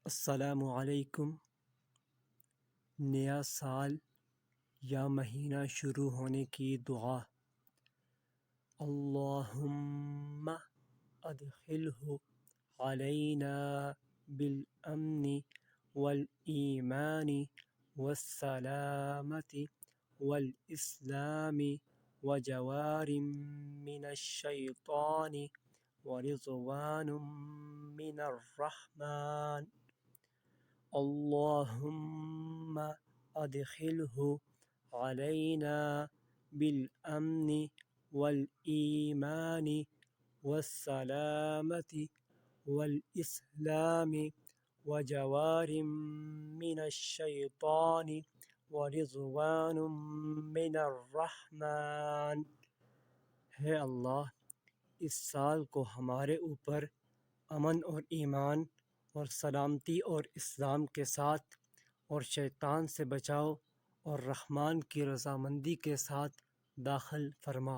السلام علیکم۔ نیا سال یا مہینہ شروع ہونے کی دعا۔ اللہم ادخلہ علینا بالامن والایمان والسلامة والاسلام وجوار من الشیطان ورضوان من الرحمن۔ اللہم ادخلہ علینا بالامن والایمان والسلامة والاسلام وجوار من الشیطان ورضوان من الرحمن۔ ہے اللہ، اس سال کو ہمارے اوپر امن اور ایمان اور سلامتی اور اسلام کے ساتھ، اور شیطان سے بچاؤ اور رحمان کی رضامندی کے ساتھ داخل فرما۔